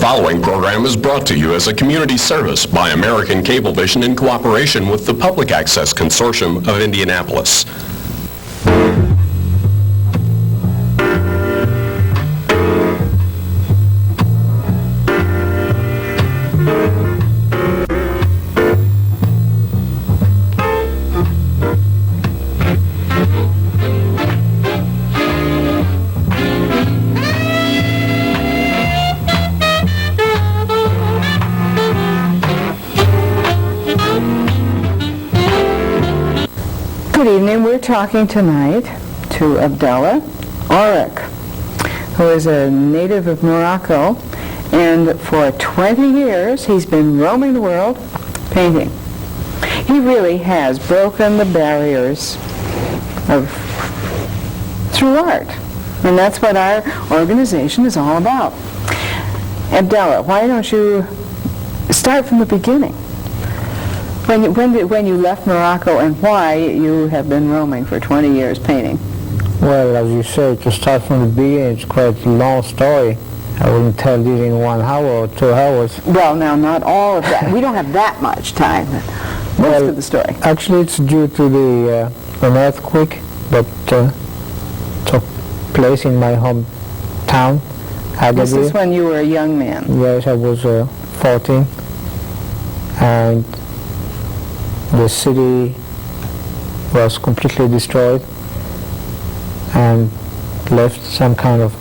following program is brought to you as a community service by American Cablevision in cooperation with the Public Access Consortium of Indianapolis. We're talking tonight to Abdallah Aourik, who is a native of Morocco, and for 20 years he's been roaming the world painting. He really has broken the barriers through art, and that's what our organization is all about. Abdallah, why don't you start from the beginning? When you left Morocco, and why you have been roaming for 20 years painting? Well, as you say, to start from the beginning, it's quite a long story. I wouldn't tell it in 1 hour or 2 hours. Well, now, not all of that. We don't have that much time. Most of the story. Actually, it's due to an earthquake that took place in my hometown, Agadir. This is when you were a young man. Yes, I was 14. And the city was completely destroyed and left some kind of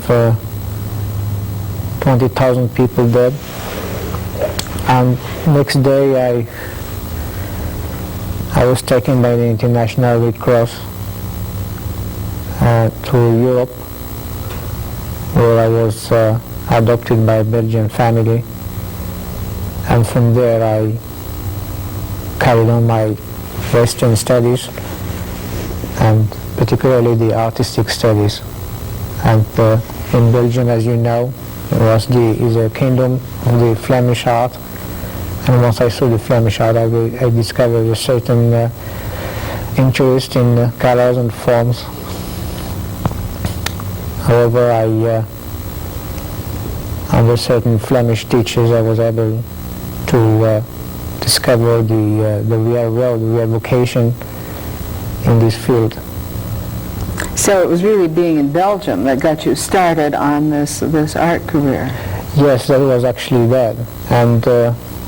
20,000 people dead. And next day I was taken by the International Red Cross to Europe, where I was adopted by a Belgian family, and from there I carried on my Western studies, and particularly the artistic studies. And in Belgium, as you know, is a kingdom of the Flemish art. And once I saw the Flemish art, I discovered a certain interest in colors and forms. However, under certain Flemish teachers, I was able to discover the real world, the real vocation in this field. So it was really being in Belgium that got you started on this art career? Yes, that was actually that. And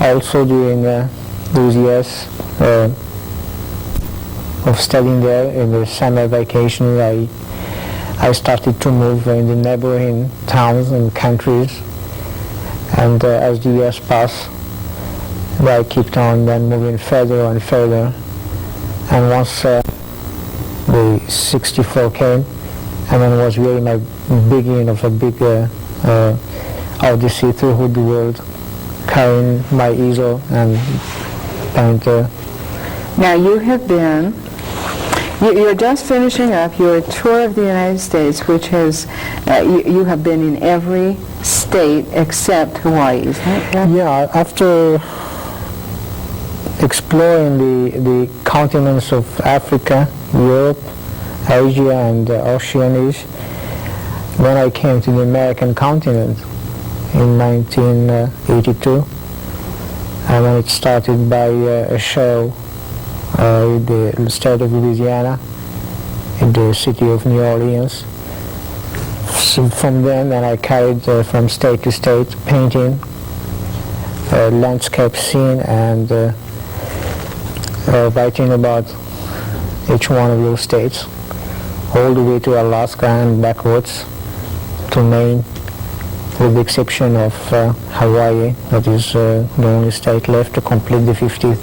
also during those years of studying there in the summer vacation, I started to move in the neighboring towns and countries. And as the years passed, I kept on then moving further and further, and once the 64 came, and then was really my beginning of a big odyssey through the world, carrying my easel and painter. Now you're just finishing up your tour of the United States, which has, you have been in every state except Hawaii, is that right? Yeah, after exploring the continents of Africa, Europe, Asia, and Oceania, when I came to the American continent in 1982, and then it started by a show in the state of Louisiana, in the city of New Orleans. So from then I carried from state to state, painting landscape scene and writing about each one of those states, all the way to Alaska and backwards to Maine, with the exception of Hawaii, that is the only state left to complete the 50th.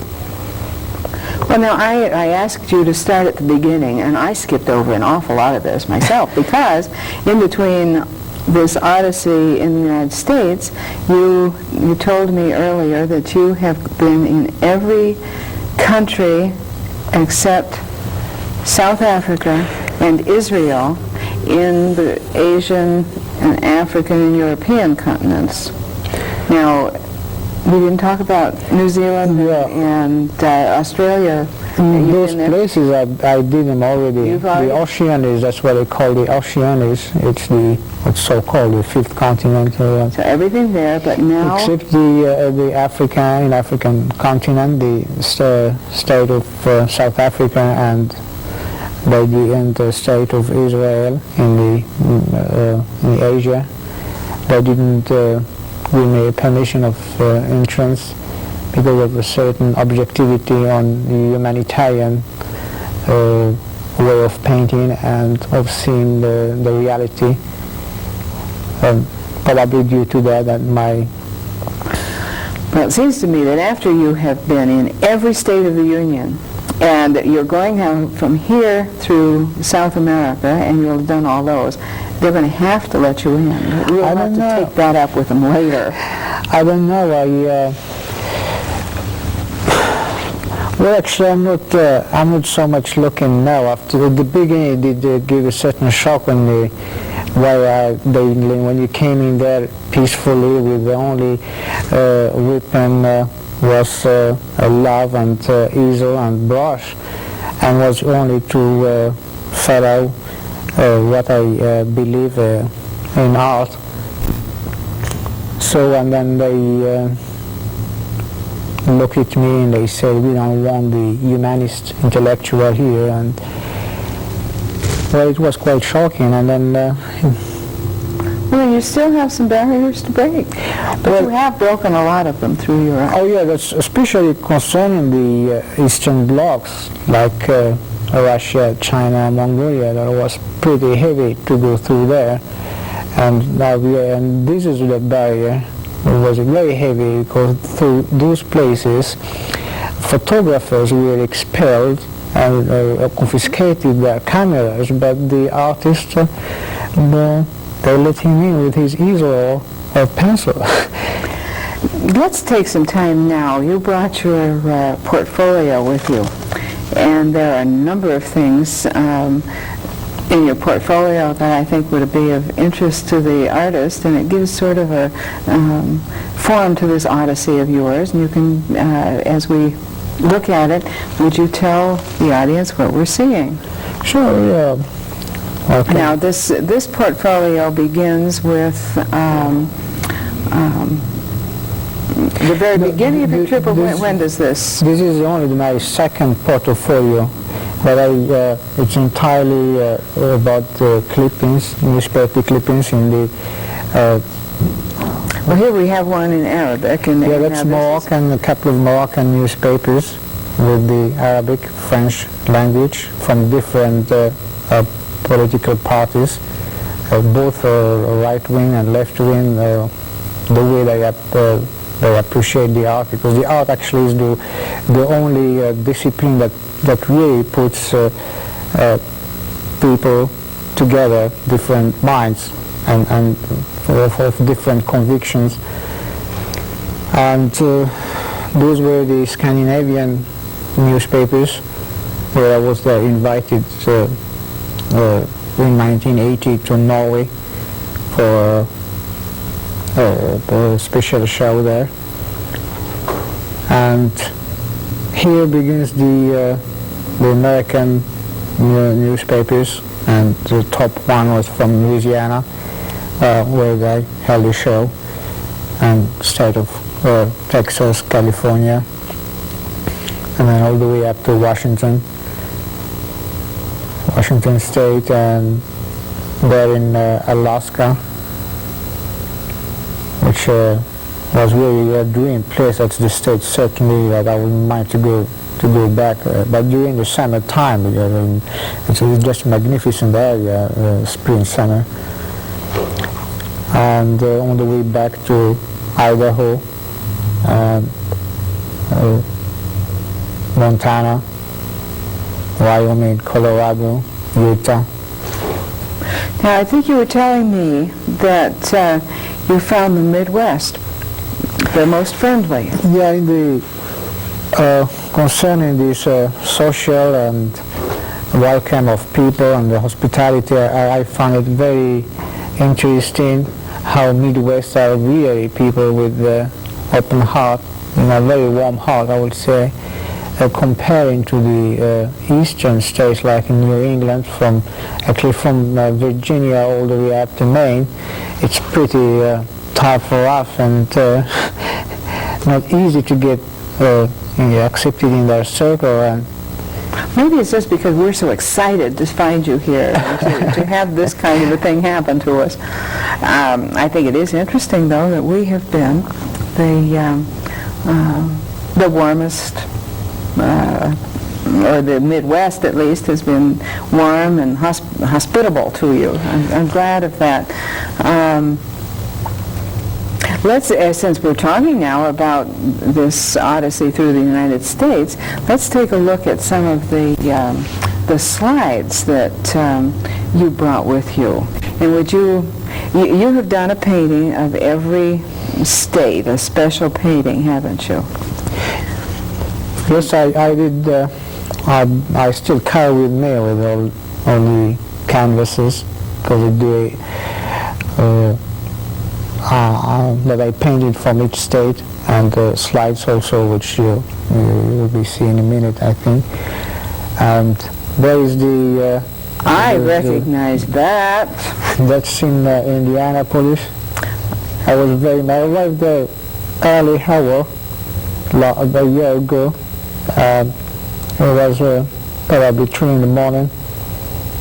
Well, now, I asked you to start at the beginning, and I skipped over an awful lot of this myself, because in between this odyssey in the United States, you told me earlier that you have been in every country except South Africa and Israel in the Asian and African and European continents. Now, we didn't talk about New Zealand and Australia You've Those been there? places, I did them already. You've already- The Oceanies, that's what they call the Oceanies. It's what's so-called the fifth continent. So everything there, but now, Except the African continent, the state of South Africa and the state of Israel in Asia. They didn't give me permission of entrance because of a certain objectivity on the humanitarian way of painting and of seeing the reality. Probably due to that my... well, it seems to me that after you have been in every state of the Union, and you're going now from here through South America, and you'll have done all those, they're going to have to let you in. We'll I have don't to know. take that up with them later. I don't know. Well, actually, I'm not so much looking now. After the beginning, it did give a certain shock when when you came in there peacefully with the only weapon was a love and easel and brush, and was only to follow what I believe in art. So, and then they look at me and they say, we don't want the humanist intellectual here, and well, it was quite shocking. And then Well, you still have some barriers to break, but you have broken a lot of them through your art. oh yeah, that's especially concerning the Eastern blocs like Russia, China, Mongolia. That was pretty heavy to go through there, and this is the barrier. It was very heavy because through those places, photographers were expelled and confiscated their cameras, but the artists, they let him in with his easel or pencil. Let's take some time now. You brought your portfolio with you, and there are a number of things in your portfolio that I think would be of interest to the artist, and it gives sort of a form to this odyssey of yours. And you can, as we look at it, would you tell the audience what we're seeing? Sure, yeah. Okay. Now, this portfolio begins with the very beginning of your trip, or when does this? This is only my second portfolio, but it's entirely about clippings, newspaper clippings in the... Well, here we have one in Arabic. And yeah, that's Moroccan, a couple of Moroccan newspapers with the Arabic, French language from different political parties, both right-wing and left-wing, the way they appreciate the art, because the art actually is the only discipline that really puts people together, different minds and of different convictions. And those were the Scandinavian newspapers where I was invited in 1980 to Norway for a special show there. And here begins the American newspapers, and the top one was from Louisiana, where they held a show, and state of Texas, California, and then all the way up to Washington State, and there in Alaska, which was really a dream place. That's the state certainly that I would mind to go back. But during the summer time, it's just a magnificent area, spring, summer. And on the way back to Idaho, Montana, Wyoming, Colorado, Utah. Now, I think you were telling me that you found the Midwest the most friendly. Yeah, in the concerning this social and welcome of people and the hospitality, I found it very interesting how Midwest are really people with open heart, a very warm heart, I would say, comparing to the eastern states like in New England, from Virginia all the way up to Maine, it's pretty tough, rough, and not easy to get accepted in their circle. And maybe it's just because we're so excited to find you here, and to have this kind of a thing happen to us. I think it is interesting, though, that we have been the warmest, or the Midwest at least, has been warm and hospitable to you. I'm glad of that. Let's, since we're talking now about this odyssey through the United States, let's take a look at some of the slides that you brought with you. And would you have done a painting of every state, a special painting, haven't you? yes, I did. I still carry with me with all the canvases for the day that I painted from each state, and the slides also, which you will be seeing in a minute, I think. And there is the... I recognize that. That's in Indianapolis. I arrived there early hour, a year ago. It was probably 3 in the morning,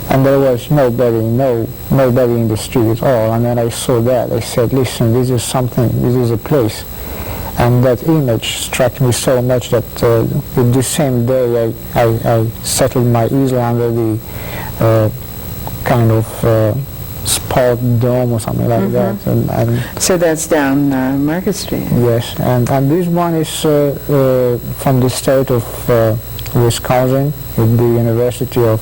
and there was nobody in the street at all. And then I saw that. I said, listen, this is something, this is a place. And that image struck me so much that with the same day I settled my easel under the kind of sport dome or something like that. And so that's down Market Street. yes, and this one is from the state of Wisconsin, at the University of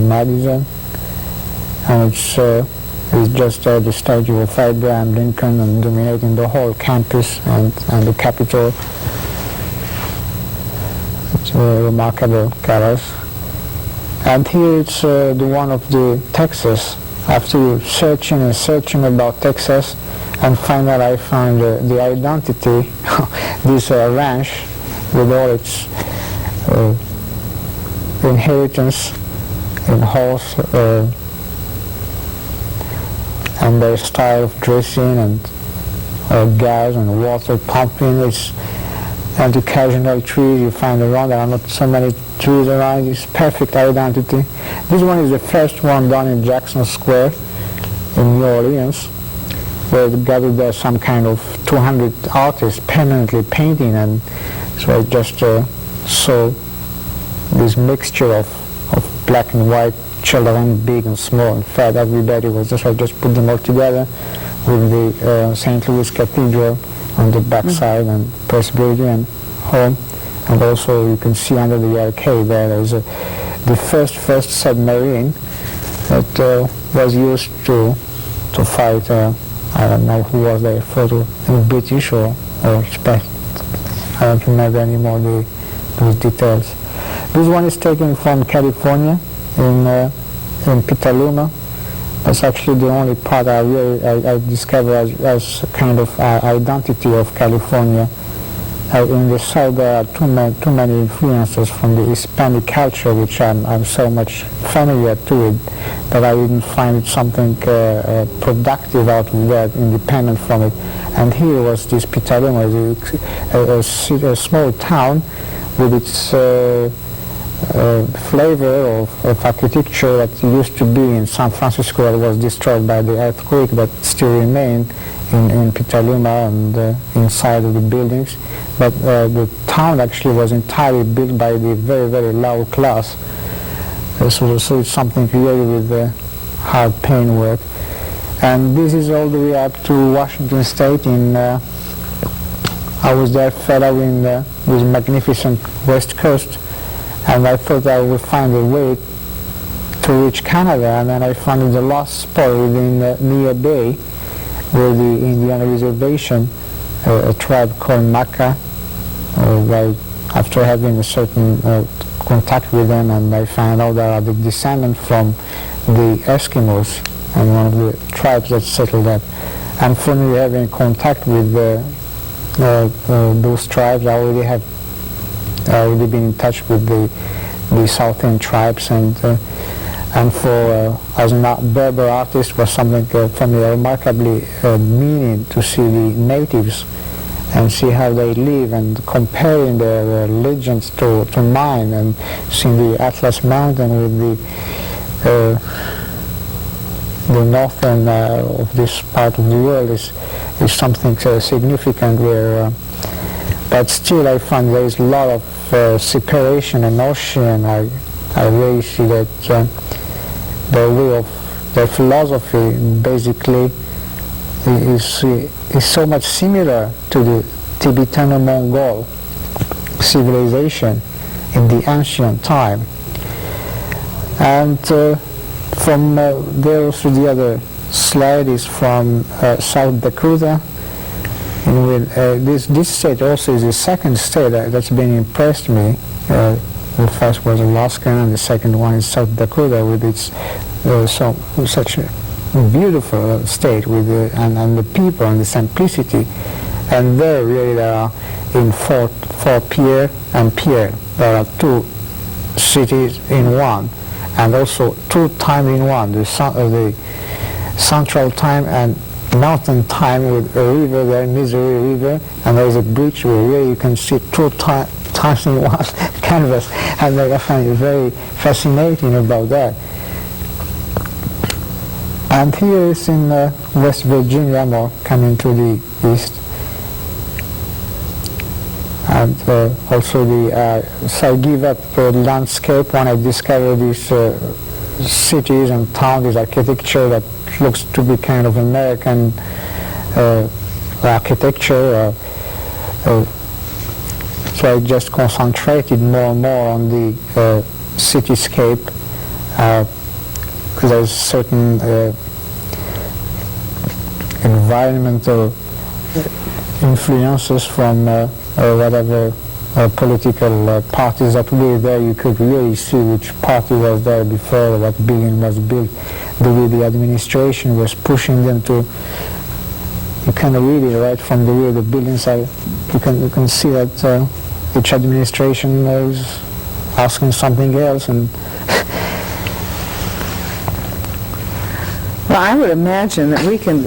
Madison, and it's just the statue of Abraham Lincoln and dominating the whole campus and the Capitol. It's a remarkable colors. And here it's the one of the Texas. After searching and searching about Texas, and finally I found the identity, this ranch with all its inheritance in horse, and their style of dressing, and gas and water pumping. And the occasional trees you find around. There are not so many trees around. It's perfect identity. This one is the first one done in Jackson Square in New Orleans, where they gathered there some kind of 200 artists permanently painting, and so I just saw this mixture of black and white, children, big and small and fat. Everybody was just, I just put them all together with the St. Louis Cathedral on the back side, and Presbyterian home, and also you can see under the arcade there's the first submarine that was used to fight, I don't know who was there, for the British or Spanish. I don't remember anymore those details. This one is taken from California, in Petaluma. That's actually the only part I discovered as kind of identity of California. In the South there are too many influences from the Hispanic culture, which I'm so much familiar to it, that I didn't find something productive out of that, independent from it. And here was this Petaluma, a small town with its flavor of architecture that used to be in San Francisco, that was destroyed by the earthquake, but still remained in Petaluma and inside of the buildings. But the town actually was entirely built by the very, very low class. So it's something created with hard paint work. And this is all the way up to Washington State. I was there following this magnificent West Coast, and I thought I would find a way to reach Canada, and then I found the last spot within Near Bay, where the Indian reservation, a tribe called Maka, after having a certain contact with them, and I found out they are the descendant from the Eskimos, and one of the tribes that settled there. And for me, having contact with those tribes, I already have already been in touch with the southern tribes, and for as a Berber artist was something for me remarkably meaning to see the natives and see how they live, and comparing their legends to mine, and seeing the Atlas Mountain with the northern of this part of the world is something significant where, but still I find there is a lot of separation and ocean. I really see that their way of their philosophy basically is so much similar to the Tibetano-Mongol civilization in the ancient time. And from there also the other slide is from South Dakota. And with, this state also is the second state that's been impressed me. The first was Alaska, and the second one is South Dakota, with its such a beautiful state with and the people and the simplicity. And there really there are in Fort Pierre and Pierre, there are two cities in one, and also two time in one, the central time and mountain time with a river there, Missouri River, and there's a bridge where really you can see two times in one canvas, and I find it very fascinating about that. And here is in West Virginia, more coming to the east. And also so I give up the landscape when I discover these cities and towns, this architecture that looks to be kind of American architecture. So I just concentrated more and more on the cityscape, because there's certain environmental influences from whatever political parties that were there. You could really see which party was there before what building was built, the way the administration was pushing them to. You can really, right from the way the buildings are, you can see that each administration is asking something else. And well, I would imagine that we can,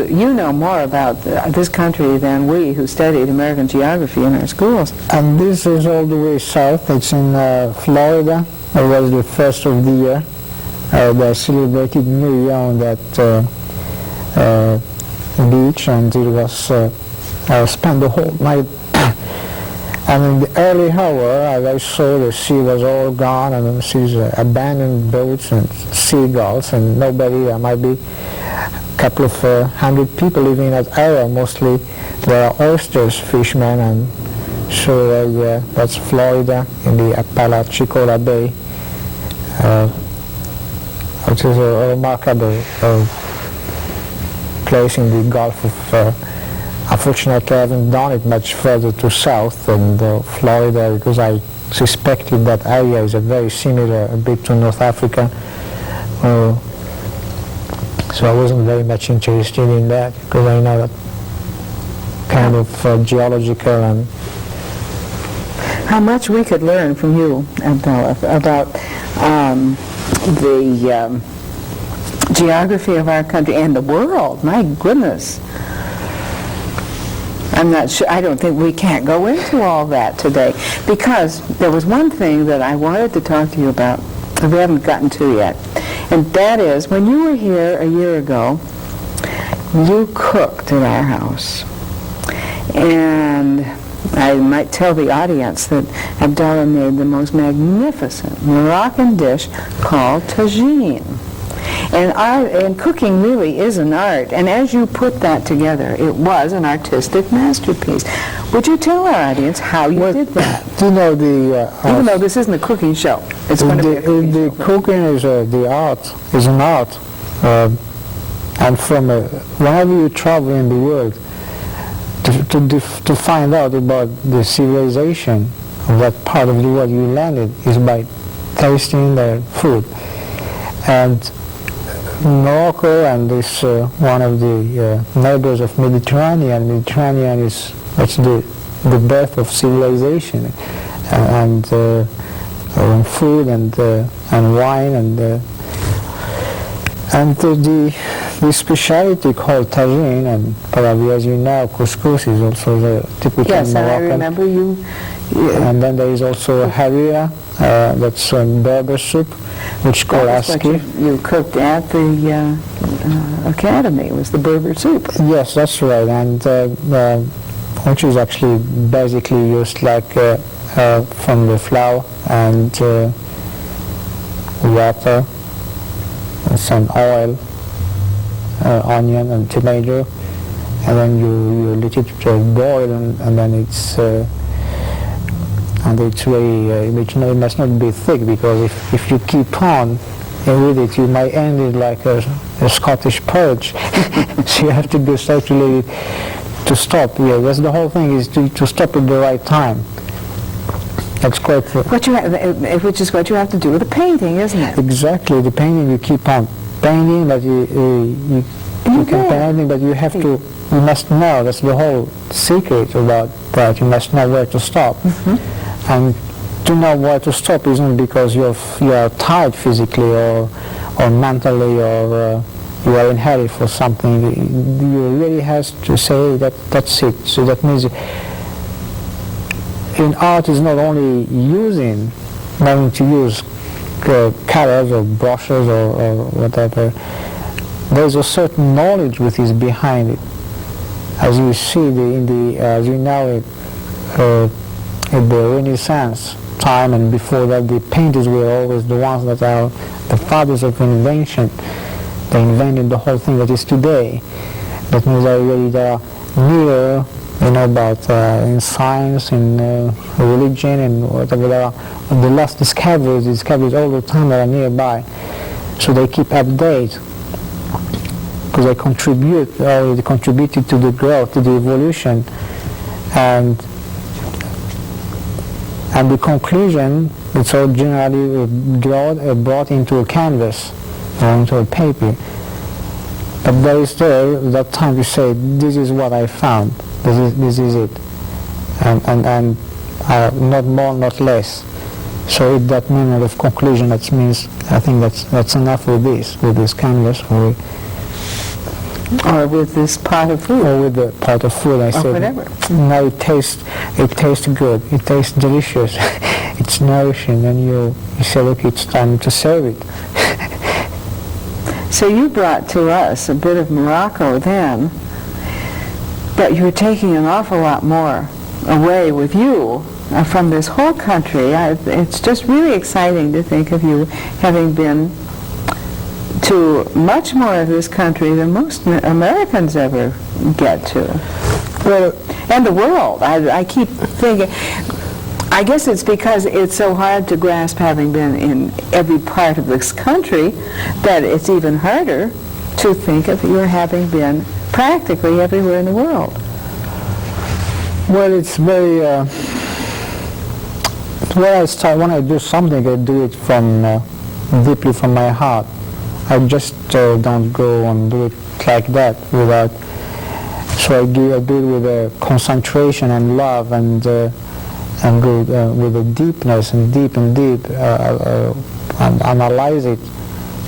you know more about this country than we who studied American geography in our schools. And this is all the way south. It's in Florida. It was the first of the year. They celebrated New Year on that beach, and it was, I spent the whole night. And in the early hour, as I saw, the sea was all gone, and the seas abandoned boats and seagulls, and nobody. There might be a couple of hundred people living in that area. Mostly there are oysters, fishermen, and so yeah, that's Florida in the Apalachicola Bay, which is a remarkable place in the Gulf of. Unfortunately, I haven't done it much further to south than Florida, because I suspected that area is very similar a bit to North Africa. So I wasn't very much interested in that, because I know that kind of geological and... How much we could learn from you, Abdallah, about the geography of our country and the world. My goodness. I'm not sure, I don't think we can't go into all that today, because there was one thing that I wanted to talk to you about that we haven't gotten to yet, and that is, when you were here a year ago, you cooked at our house. And I might tell the audience that Abdallah made the most magnificent Moroccan dish called tagine. And cooking really is an art, and as you put that together, it was an artistic masterpiece. Would you tell our audience how you did that? You know, the even though this isn't a cooking show, it's going to be a cooking show. The cooking is the art, is an art, and from whenever you travel in the world, to find out about the civilization of that part of the world you landed is by tasting their food. And Morocco, and this one of the neighbors of Mediterranean. Mediterranean is the birth of civilization, and food and wine and the specialty called tagine, and probably as you know, couscous is also the typical Yes, and I Moroccan. remember you. And then there is also harira, that's Berber soup, which called That was what aski. you cooked at the academy. It was the Berber soup. Yes, that's right, and which is actually basically used like from the flour and water and some oil, onion and tomato, and then you let it boil, and then it's very it must not be thick, because if you keep on with it, you might end it like a Scottish purge. So you have to be actually to stop. Yeah, that's the whole thing, is to stop at the right time. That's quite Which is what you have to do with the painting, isn't it? exactly the painting. You keep on painting, but you can paint anything, but you have to. You must know. That's the whole secret about that. You must know where to stop, and to know where to stop isn't because you are tired physically or mentally, or you are in a hurry for something. You really have to say that's it. So that means in art is not only knowing to use colors or brushes or whatever. There's a certain knowledge which is behind it. As you see as you know it, in the Renaissance time and before that, the painters were always the ones that are the fathers of invention. They invented the whole thing that is today. That means they are near, about in science, in religion, and whatever. There are the last discoveries all the time that are nearby. So they keep update, because they contributed to the growth, to the evolution, and the conclusion, it's all generally brought into a canvas or into a paper. But there is that time to say, this is what I found, this is it, and not more, not less. So if that moment of conclusion, that means, I think that's enough with this canvas, Or with this pot of food. or with the pot of food. I said, whatever. No, it tastes good, it tastes delicious, it's nourishing, and you say, look, it's time to serve it. So you brought to us a bit of Morocco then, but you're taking an awful lot more away with you from this whole country. It's just really exciting to think of you having been to much more of this country than most Americans ever get to. Well, And the world. I keep thinking, I guess it's because it's so hard to grasp, having been in every part of this country, that it's even harder to think of your having been practically everywhere in the world. well, it's very. When I do something, I do it from deeply from my heart. I just don't go and do it like that without. So I do it with a concentration and love, and go with a deepness and deep and analyze it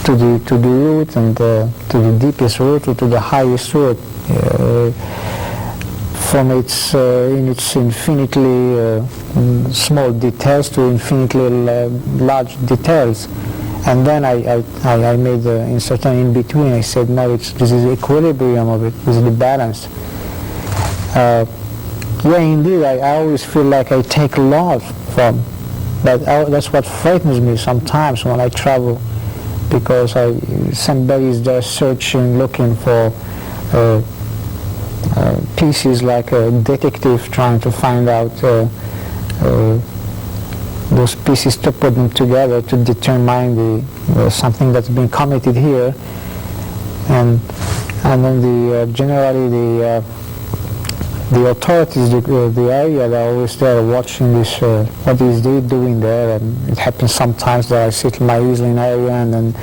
to the root, and to the deepest root, or to the highest root, from its in its infinitely small details to infinitely large details. And then I made certain in between. I said, no, this is the equilibrium of it, this is the balance. Yeah, indeed, I always feel like I take a lot from, but that's what frightens me sometimes when I travel, because somebody is there searching, looking for pieces, like a detective trying to find out those pieces, to put them together to determine something that's been committed here, and then generally the authorities, the area, they're always there watching this, what is they doing there. And it happens sometimes that I sit in my easel in area, and then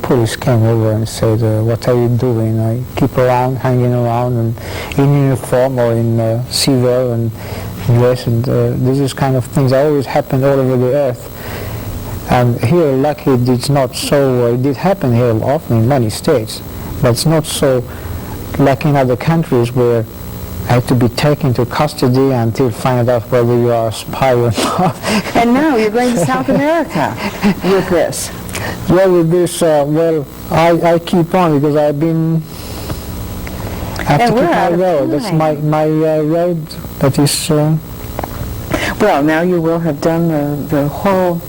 police came over and said, what are you doing? I keep around, hanging around, and in uniform or in civil, and US, and this is kind of things that always happen all over the earth. And here, luckily, it's not so, it did happen here often in many states, but it's not so like in other countries where I had to be taken to custody until find out whether you are a spy or not. And now you're going to South America with this. Well, with this, I keep on because I've been, I have And to we're keep my out of road. That's time. my road that is, Well, now you will have done the whole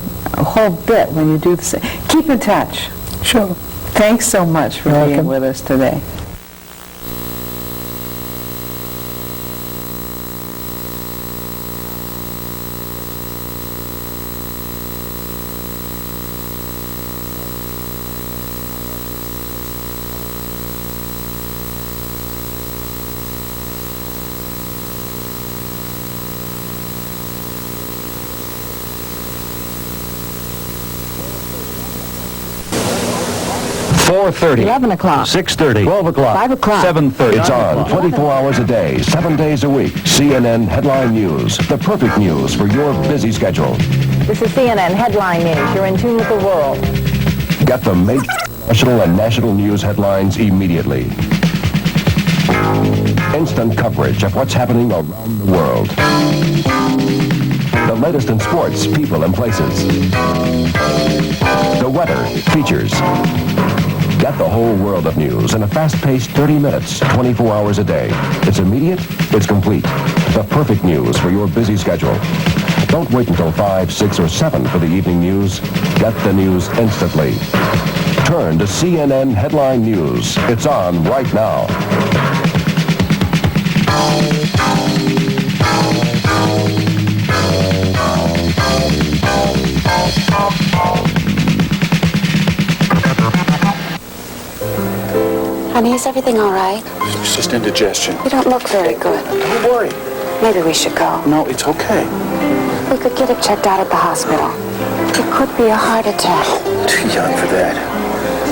bit when you do this. Keep in touch. sure. Thanks so much for You're being welcome. with us today. $4:30, 11 o'clock. 6:30, 12 o'clock, 5 o'clock. 7:30. It's on 24 hours a day, 7 days a week. CNN Headline News, the perfect news for your busy schedule. This is CNN Headline News. You're in tune with the world. Get the major national and national news headlines immediately. Instant coverage of what's happening around the world. The latest in sports, people, and places. The weather, features. Get the whole world of news in a fast-paced 30 minutes, 24 hours a day. It's immediate, it's complete. The perfect news for your busy schedule. Don't wait until 5, 6, or 7 for the evening news. Get the news instantly. Turn to CNN Headline News. It's on right now. Honey, is everything all right? It's just indigestion. You don't look very good. Don't worry. Maybe we should go. No, it's okay. We could get it checked out at the hospital. It could be a heart attack. Too young for that.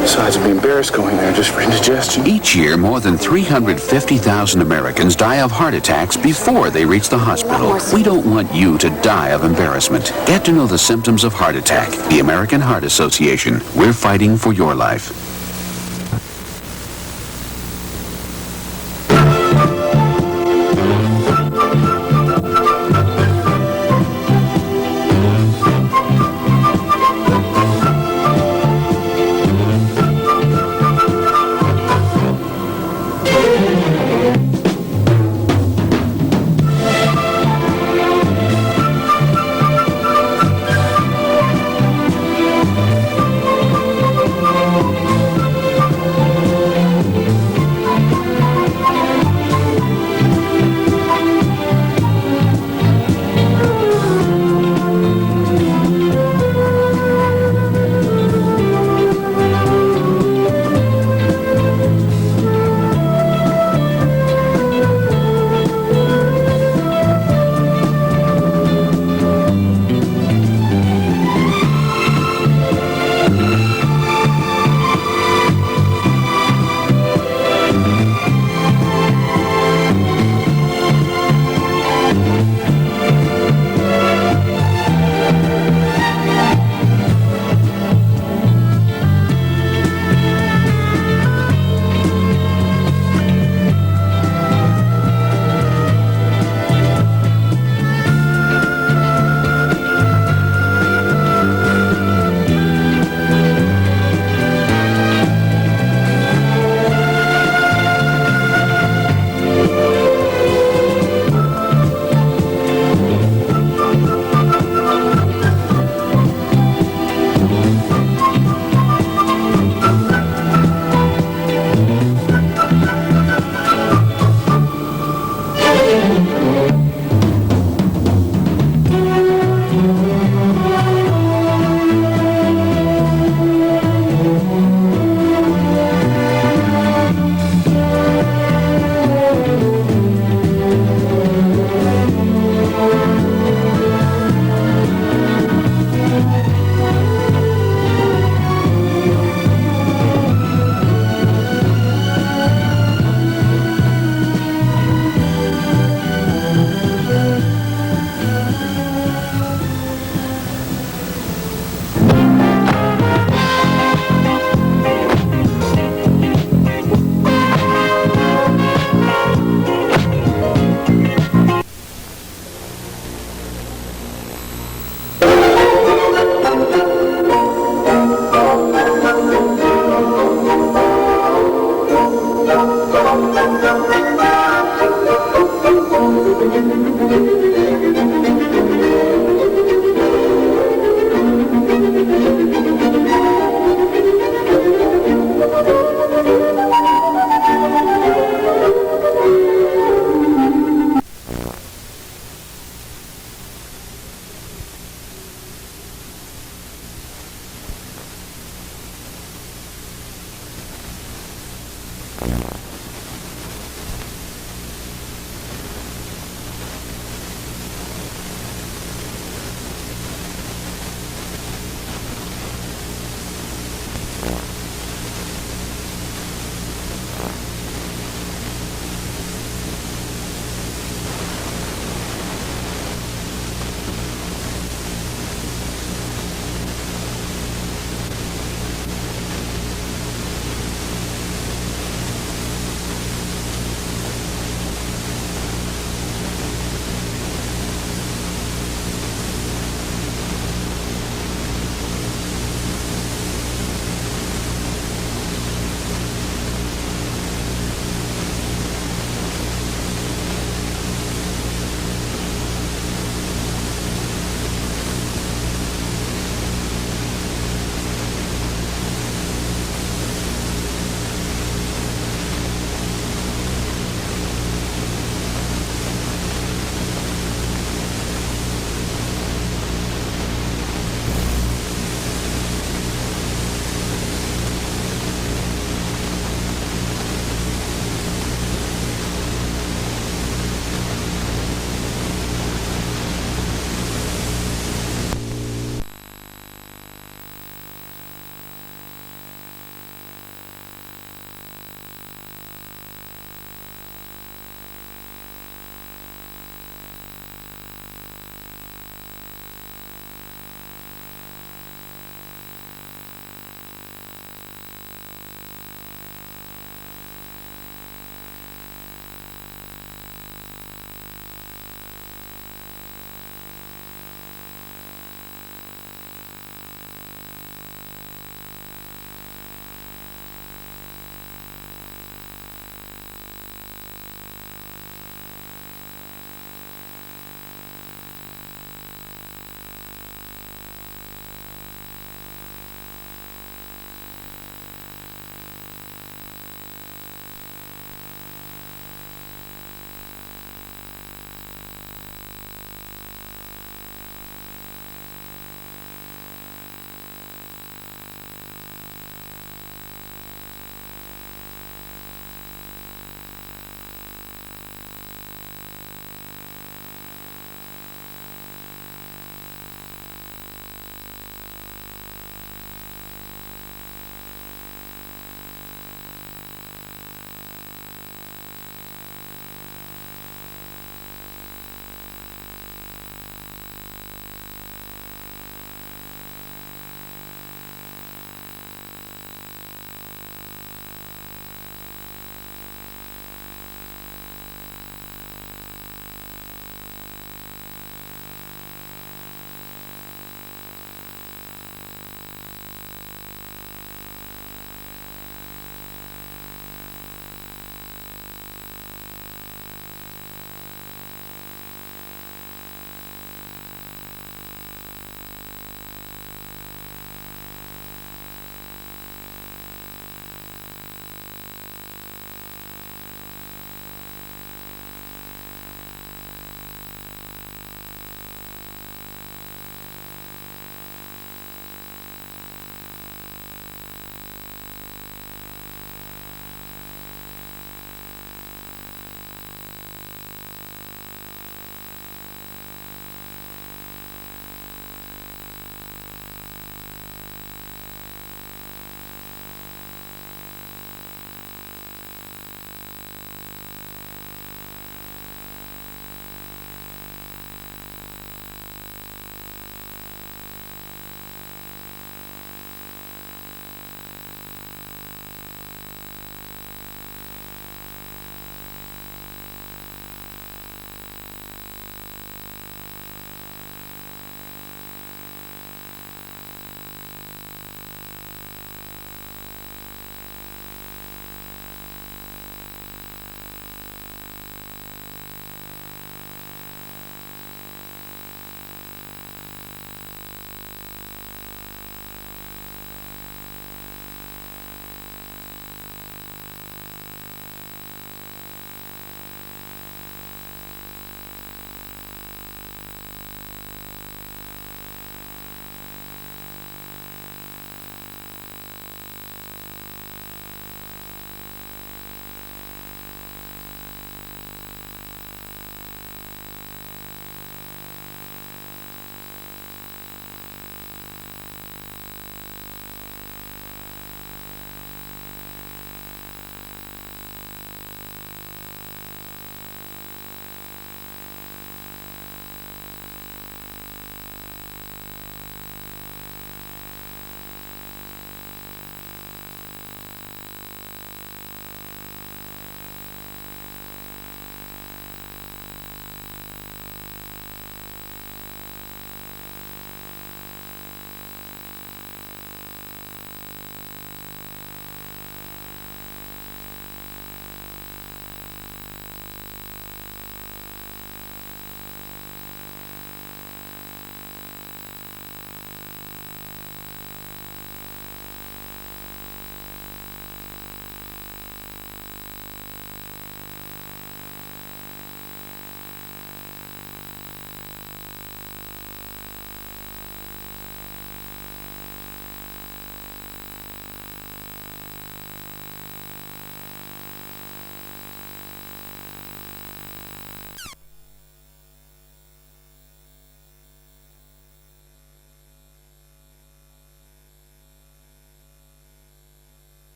Besides, I'd be embarrassed going there just for indigestion. Each year, more than 350,000 Americans die of heart attacks before they reach the hospital. We don't want you to die of embarrassment. Get to know the symptoms of heart attack. The American Heart Association. We're fighting for your life.